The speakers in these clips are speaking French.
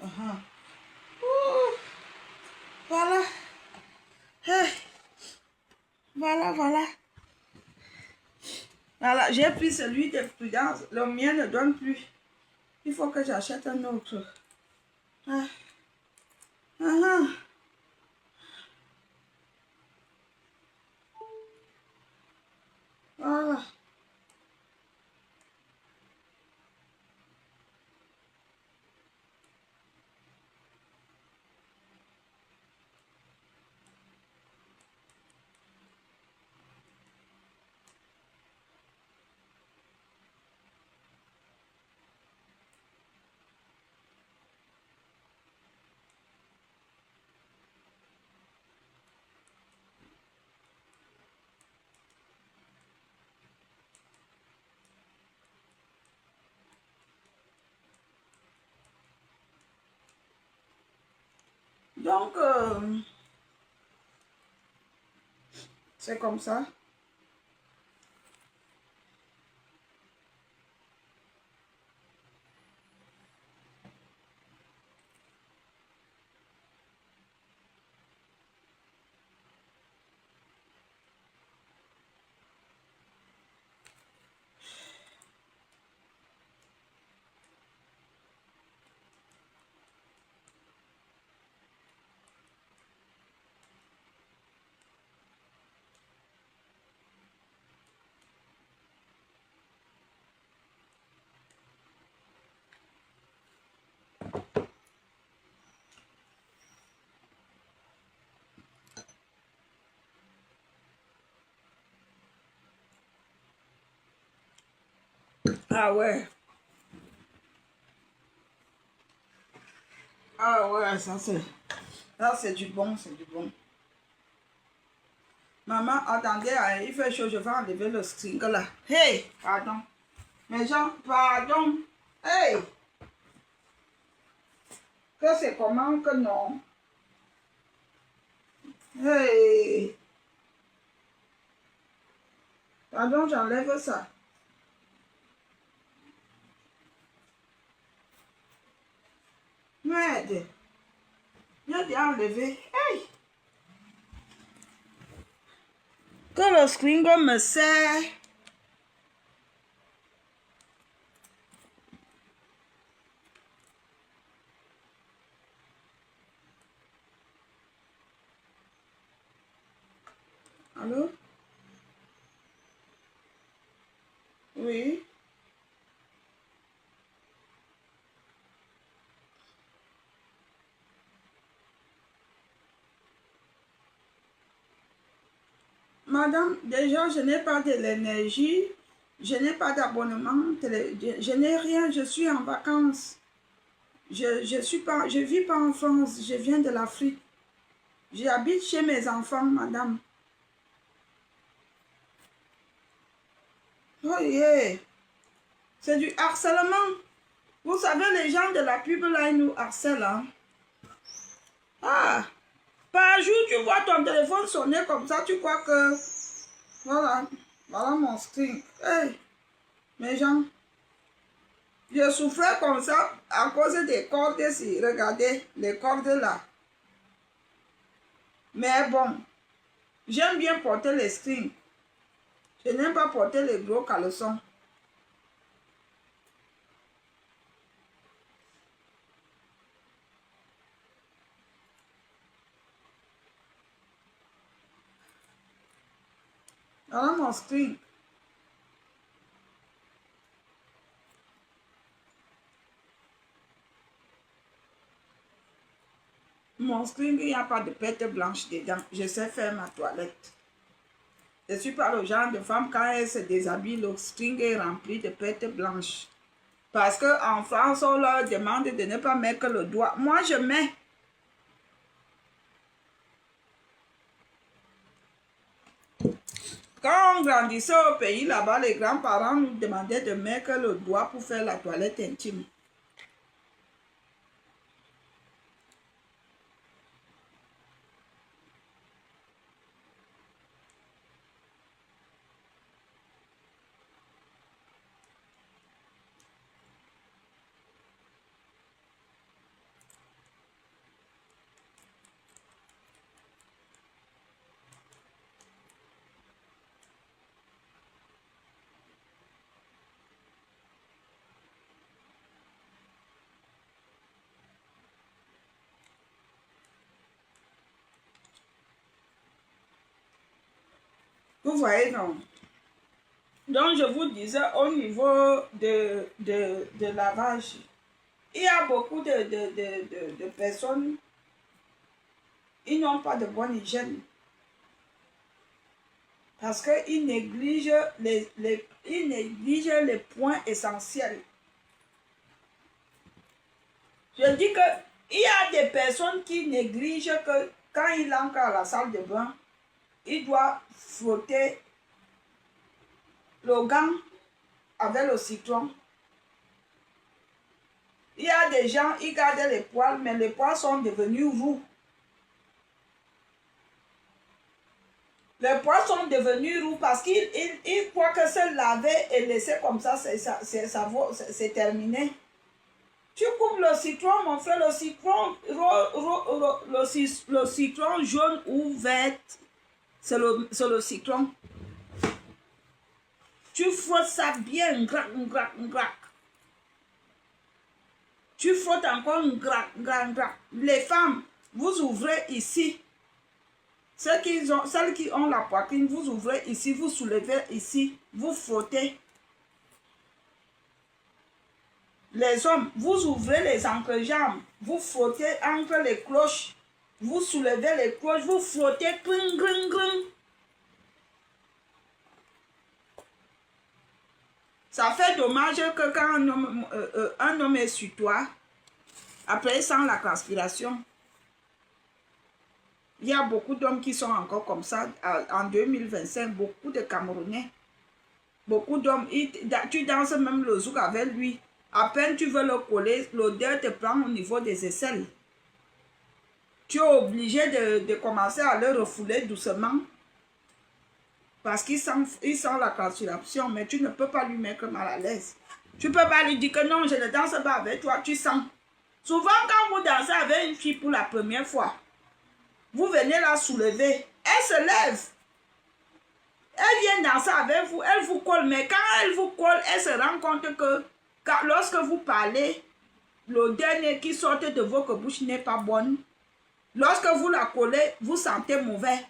uh-huh. Ouh, voilà. Hey, voilà, voilà. Voilà, j'ai pris celui de prudence. Le mien ne donne plus. Il faut que j'achète un autre. Ah, ah, ah. Voilà. Donc, c'est comme ça. Ah ouais. Ah ouais, ça c'est du bon, c'est du bon. Maman, attendez, il fait chaud, je vais enlever le string là. Hey, pardon. Mes gens, pardon. Hey, que c'est comment que non? Hey, pardon, j'enlève ça. Merde, j'ai bien enlevé. Hey, que le string me sert. Allô? Oui. Madame, déjà, je n'ai pas de l'énergie, je n'ai pas d'abonnement, je n'ai rien, je suis en vacances. Je vis pas en France, je viens de l'Afrique. J'habite chez mes enfants, madame. Oh yeah, c'est du harcèlement. Vous savez, les gens de la pub, là, ils nous harcèlent. Hein? Ah, par jour, tu vois ton téléphone sonner comme ça, tu crois que... Voilà, voilà mon string. Hey, mes gens, je souffrais comme ça à cause des cordes ici. Regardez, les cordes là. Mais bon, j'aime bien porter les strings. Je n'aime pas porter les gros caleçons. Voilà mon string. Mon string, il n'y a pas de pète blanche dedans. Je sais faire ma toilette. Je ne suis pas le genre de femme, quand elle se déshabille, le string est rempli de pète blanche. Parce qu'en France, on leur demande de ne pas mettre le doigt. Moi, je mets. Quand on grandissait au pays là-bas, les grands-parents nous demandaient de mettre le doigt pour faire la toilette intime. Vous voyez, non? Donc, je vous disais, au niveau de lavage, il y a beaucoup de personnes, ils n'ont pas de bonne hygiène. Parce qu'ils négligent ils négligent les points essentiels. Je dis que il y a des personnes qui négligent que quand il entre à la salle de bain, il doit frotter le gant avec le citron. Il y a des gens, ils gardent les poils, mais les poils sont devenus roux. Les poils sont devenus roux parce qu'ils croient que se laver et laisser comme ça, c'est terminé. Tu coupes le citron, mon frère, le citron, le citron jaune ou vert, c'est le citron. Tu frottes ça bien, grac. Tu frottes encore grac. Les femmes, vous ouvrez ici. Celles qui ont la poitrine, vous ouvrez ici, vous soulevez ici, vous frottez. Les hommes, vous ouvrez les entrejambes, vous frottez entre les cloches, vous soulevez les cloches, vous frottez, gring. Ça fait dommage que quand un homme est sur toi, après il sent la transpiration. Il y a beaucoup d'hommes qui sont encore comme ça en 2025, beaucoup de Camerounais. Beaucoup d'hommes, tu danses même le zouk avec lui. À peine tu veux le coller, l'odeur te prend au niveau des aisselles. Tu es obligé de commencer à le refouler doucement. Parce qu'il sent la transpiration, mais tu ne peux pas lui mettre mal à l'aise. Tu ne peux pas lui dire que non, je ne danse pas avec toi, tu sens. Souvent quand vous dansez avec une fille pour la première fois, vous venez la soulever, elle se lève. Elle vient danser avec vous, elle vous colle, mais quand elle vous colle, elle se rend compte que lorsque vous parlez, l'odeur qui sort de votre bouche n'est pas bonne. Lorsque vous la collez, vous sentez mauvais.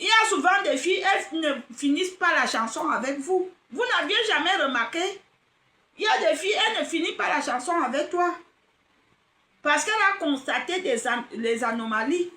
Il y a souvent des filles, elles ne finissent pas la chanson avec vous. Vous n'aviez jamais remarqué? Il y a des filles, elles ne finissent pas la chanson avec toi. Parce qu'elle a constaté les anomalies.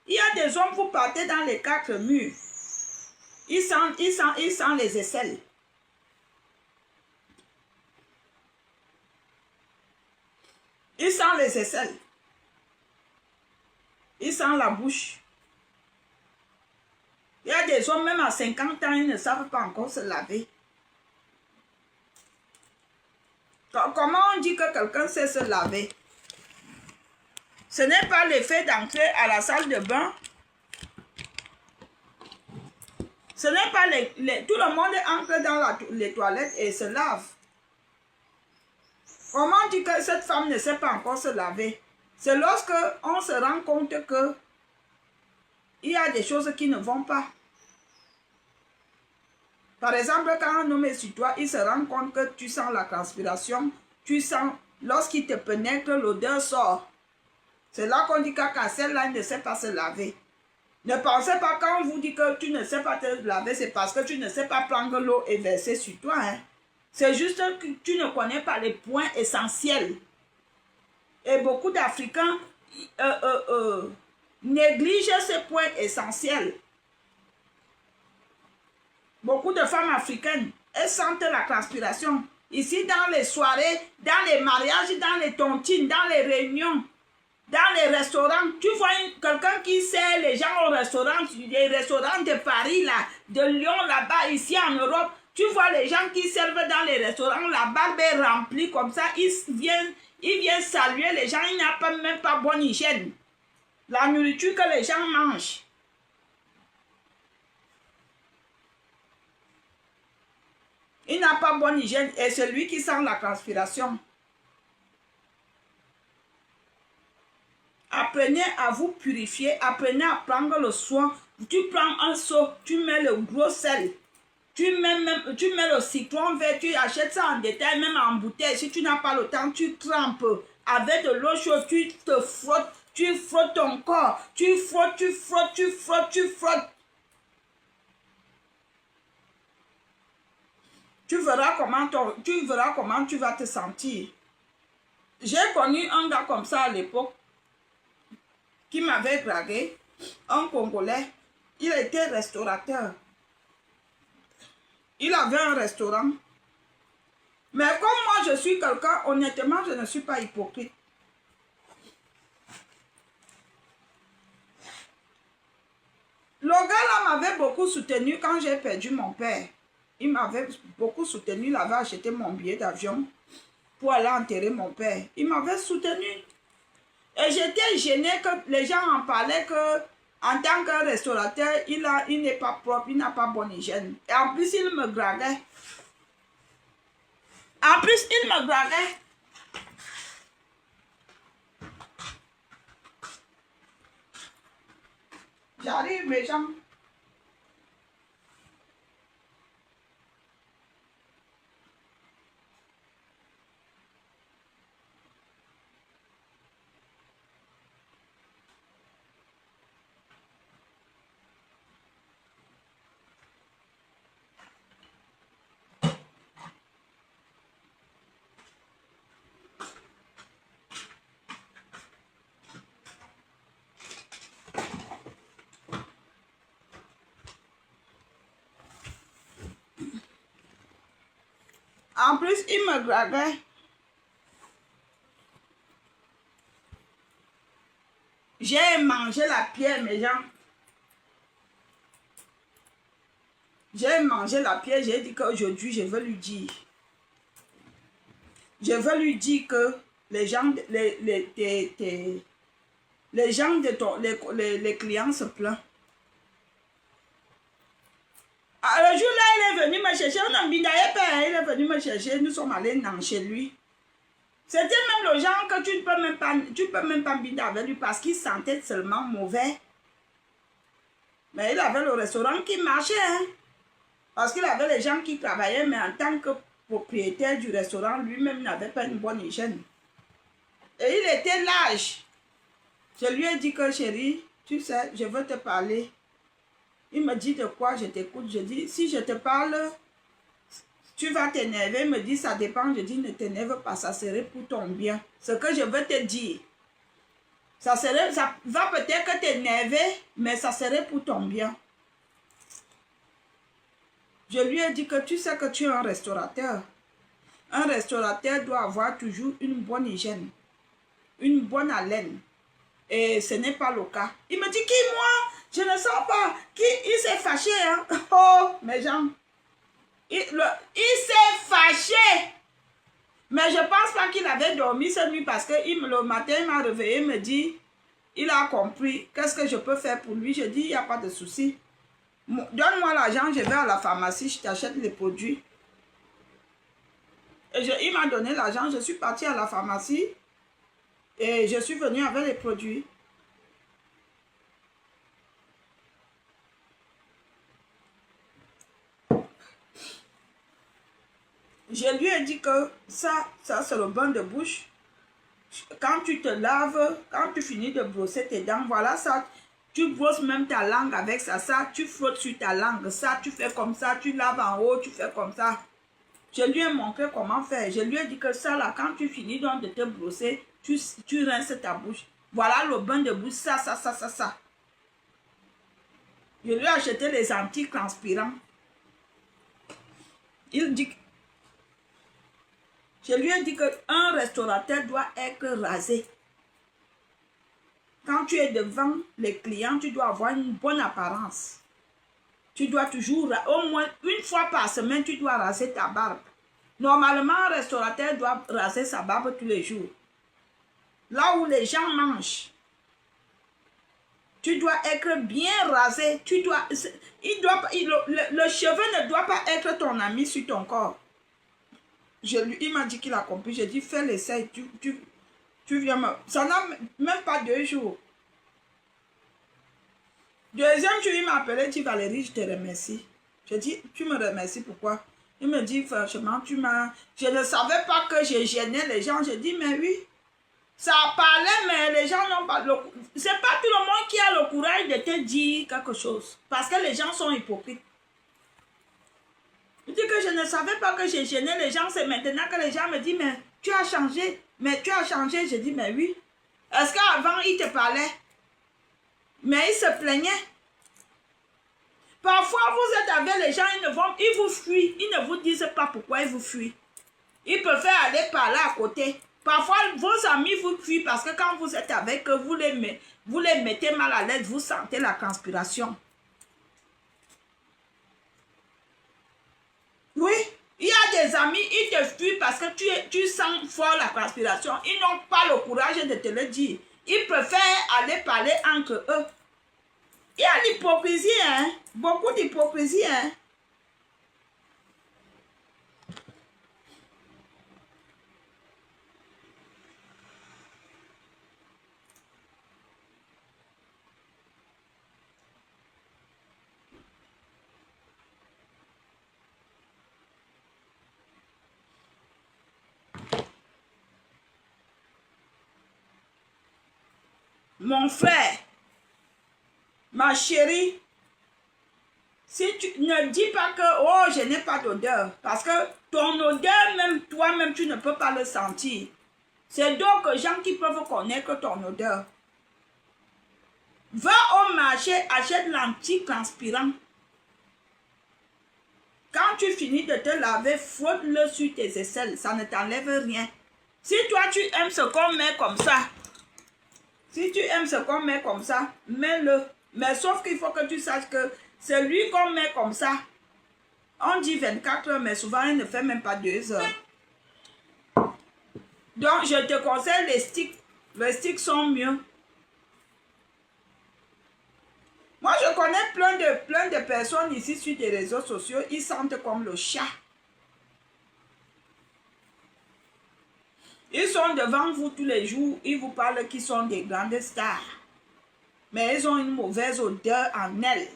Il y a des hommes, vous partez dans les 4 murs. Ils sentent les aisselles. Ils sentent les aisselles. Ils sentent la bouche. Il y a des hommes, même à 50 ans, ils ne savent pas encore se laver. Comment on dit que quelqu'un sait se laver? Ce n'est pas l'effet d'entrer à la salle de bain. Ce n'est pas tout le monde entre dans les toilettes et se lave. Comment on dit que cette femme ne sait pas encore se laver? C'est lorsque on se rend compte que il y a des choses qui ne vont pas. Par exemple, quand un homme est sur toi, il se rend compte que tu sens la transpiration, tu sens, lorsqu'il te pénètre, l'odeur sort. C'est là qu'on dit qu'à celle-là, il ne sait pas se laver. Ne pensez pas quand on vous dit que tu ne sais pas te laver, c'est parce que tu ne sais pas prendre l'eau et verser sur toi. Hein. C'est juste que tu ne connais pas les points essentiels. Et beaucoup d'Africains négligent ces points essentiels. Beaucoup de femmes africaines, elles sentent la transpiration. Ici, dans les soirées, dans les mariages, dans les tontines, dans les réunions, dans les restaurants, tu vois quelqu'un qui sert les gens au restaurant, les restaurants de Paris, là, de Lyon, là-bas, ici en Europe, tu vois les gens qui servent dans les restaurants, la barbe est remplie comme ça, ils viennent saluer les gens, il n'y a même pas bonne hygiène. La nourriture que les gens mangent. Il n'a pas bonne hygiène et c'est lui qui sent la transpiration. Apprenez à vous purifier, apprenez à prendre le soin. Tu prends un seau, tu mets le gros sel, tu mets le citron vert, tu achètes ça en détail, même en bouteille. Si tu n'as pas le temps, tu trempes avec de l'eau chaude, tu te frottes Tu frottes ton corps. Tu frottes, tu frottes, tu frottes, tu frottes. Tu verras comment tu vas te sentir. J'ai connu un gars comme ça à l'époque qui m'avait dragué, un Congolais. Il était restaurateur. Il avait un restaurant. Mais comme moi, je suis quelqu'un, honnêtement, je ne suis pas hypocrite. Le gars là m'avait beaucoup soutenu quand j'ai perdu mon père. Il m'avait beaucoup soutenu, il avait acheté mon billet d'avion pour aller enterrer mon père. Il m'avait soutenu. Et j'étais gênée que les gens en parlaient que en tant que restaurateur, il n'est pas propre, il n'a pas bonne hygiène. Et en plus, il me draguait. En plus, il me draguait. J'arrive, mes gens. En plus, il me draguait. J'ai mangé la pierre, mes gens. J'ai mangé la pierre, j'ai dit qu'aujourd'hui, je veux lui dire. Je veux lui dire que les gens, les gens de ton, les clients se plaignent. Le jour-là, il est venu me chercher, on a mis d'ailleurs, il est venu me chercher, nous sommes allés dans chez lui. C'était même le genre que tu ne peux même pas binder avec lui parce qu'il sentait seulement mauvais. Mais il avait le restaurant qui marchait, hein. Parce qu'il avait les gens qui travaillaient, mais en tant que propriétaire du restaurant, lui-même n'avait pas une bonne hygiène. Et il était lâche. Je lui ai dit que chérie, tu sais, je veux te parler. Il me dit de quoi, je t'écoute. Je dis, si je te parle, tu vas t'énerver. Il me dit, ça dépend. Je dis, ne t'énerve pas, ça serait pour ton bien. Ce que je veux te dire, ça va peut-être t'énerver, mais ça serait pour ton bien. Je lui ai dit que tu sais que tu es un restaurateur. Un restaurateur doit avoir toujours une bonne hygiène, une bonne haleine. Et ce n'est pas le cas. Il me dit, qui moi? Je ne sens pas. Il s'est fâché. Hein? Oh, mes gens. Il s'est fâché. Mais je ne pense pas qu'il avait dormi cette nuit parce que le matin, il m'a réveillé, il me dit, il a compris. Qu'est-ce que je peux faire pour lui? Je dis, il n'y a pas de souci. Donne-moi l'argent, je vais à la pharmacie, je t'achète les produits. Et il m'a donné l'argent, je suis partie à la pharmacie et je suis venue avec les produits. Je lui ai dit que ça c'est le bain de bouche. Quand tu te laves, quand tu finis de brosser tes dents, voilà ça. Tu brosses même ta langue avec ça. Tu frottes sur ta langue. Ça, tu fais comme ça. Tu laves en haut, tu fais comme ça. Je lui ai montré comment faire. Je lui ai dit que ça, là, quand tu finis donc de te brosser, tu rinces ta bouche. Voilà le bain de bouche, ça. Je lui ai acheté les antitranspirants. Il dit... Je lui ai dit qu'un restaurateur doit être rasé. Quand tu es devant les clients, tu dois avoir une bonne apparence. Tu dois toujours, au moins une fois par semaine, tu dois raser ta barbe. Normalement, un restaurateur doit raser sa barbe tous les jours. Là où les gens mangent, tu dois être bien rasé. Le cheveu ne doit pas être ton ami sur ton corps. Il m'a dit qu'il a compris. J'ai dit, fais l'essai. Tu viens me... Ça n'a même pas 2 jours. Deuxième jour, il m'a appelé, dit Valérie, je te remercie. J'ai dit, tu me remercies pourquoi? Il me dit, franchement, je ne savais pas que je gênais les gens. J'ai dit, mais oui, Ça parlait, mais les gens n'ont pas... C'est pas tout le monde qui a le courage de te dire quelque chose. Parce que les gens sont hypocrites. Je dis que je ne savais pas que j'ai gêné les gens. C'est maintenant que les gens me disent, mais tu as changé. Mais tu as changé. Je dis, mais oui. Est-ce qu'avant, ils te parlaient? Mais ils se plaignaient. Parfois, vous êtes avec les gens, ils vous fuient. Ils ne vous disent pas pourquoi ils vous fuient. Ils préfèrent aller parler à côté. Parfois, vos amis vous fuient parce que quand vous êtes avec eux, vous les mettez mal à l'aise, vous sentez la transpiration. Oui, il y a des amis, ils te fuient parce que tu sens fort la transpiration. Ils n'ont pas le courage de te le dire. Ils préfèrent aller parler entre eux. Il y a l'hypocrisie, hein? Beaucoup d'hypocrisie, hein? Mon frère, ma chérie, si tu ne dis pas que, oh, je n'ai pas d'odeur, parce que ton odeur, même toi-même, tu ne peux pas le sentir. C'est d'autres gens qui peuvent connaître ton odeur. Va au marché, achète l'anti-transpirant. Quand tu finis de te laver, frotte-le sur tes aisselles, ça ne t'enlève rien. Si toi, tu aimes ce qu'on met comme ça, mets-le. Mais sauf qu'il faut que tu saches que c'est lui qu'on met comme ça. On dit 24 heures, mais souvent, il ne fait même pas 2 heures. Donc, je te conseille les sticks. Les sticks sont mieux. Moi, je connais plein de personnes ici sur des réseaux sociaux. Ils sentent comme le chat. Ils sont devant vous tous les jours. Ils vous parlent qu'ils sont des grandes stars. Mais ils ont une mauvaise odeur en elles.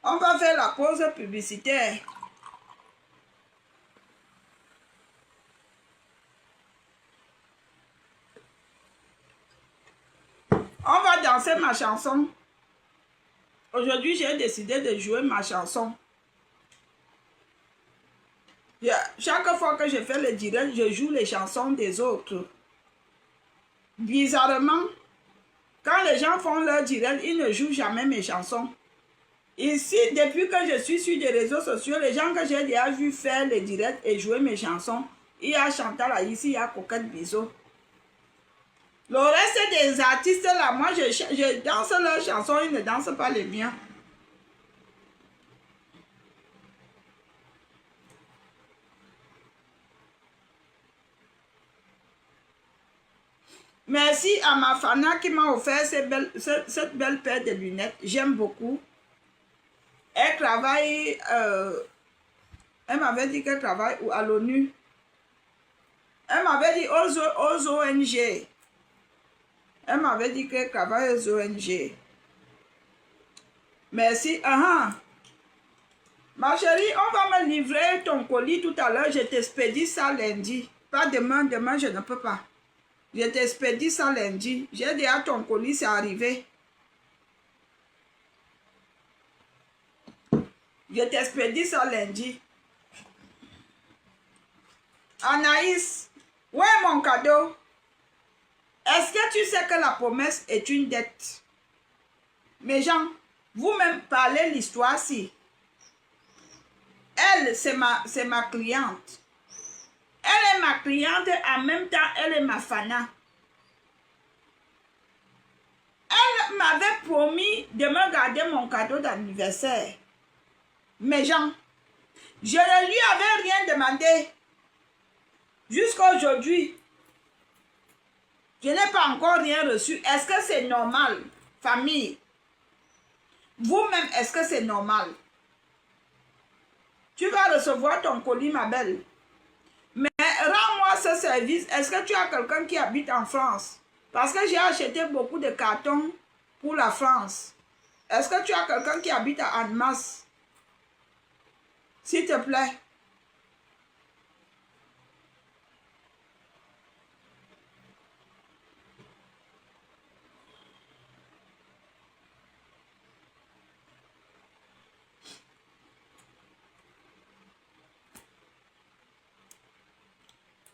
On va faire la pause publicitaire. On va danser ma chanson. Aujourd'hui, j'ai décidé de jouer ma chanson. Chaque fois que je fais le direct, je joue les chansons des autres. Bizarrement, quand les gens font leur direct, ils ne jouent jamais mes chansons. Ici, depuis que je suis sur les réseaux sociaux, les gens que j'ai déjà vu faire les directs et jouer mes chansons, il y a Chantal là, ici, il y a Coquette Biseau. Le reste des artistes là, moi je danse leurs chansons, ils ne dansent pas les miens. Merci à ma Fana qui m'a offert cette belle paire de lunettes. J'aime beaucoup. Elle travaille, elle m'avait dit qu'elle travaille à l'ONU. Elle m'avait dit aux ONG. Elle m'avait dit qu'elle travaille aux ONG. Merci. Ma chérie, on va me livrer ton colis tout à l'heure. Je t'expédie ça lundi. Pas demain, demain je ne peux pas. Je t'expédie ça lundi. J'ai déjà ton colis, c'est arrivé. Je t'expédie ça lundi. Anaïs, où est mon cadeau? Est-ce que tu sais que la promesse est une dette? Mes gens, vous-même parlez l'histoire-ci. Elle, c'est ma cliente. Elle est ma cliente, en même temps, elle est ma fana. Elle m'avait promis de me garder mon cadeau d'anniversaire. Mes gens, je ne lui avais rien demandé. Jusqu'à aujourd'hui, je n'ai pas encore rien reçu. Est-ce que c'est normal, famille? Vous-même, est-ce que c'est normal? Tu vas recevoir ton colis, ma belle. Mais rends-moi ce service. service. Est-ce que tu as quelqu'un qui habite en France? Parce que j'ai acheté beaucoup de cartons pour la France. Est-ce que tu as quelqu'un qui habite à Annemasse? S'il te plaît.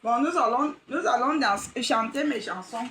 Bon, nous allons chanter mes chansons.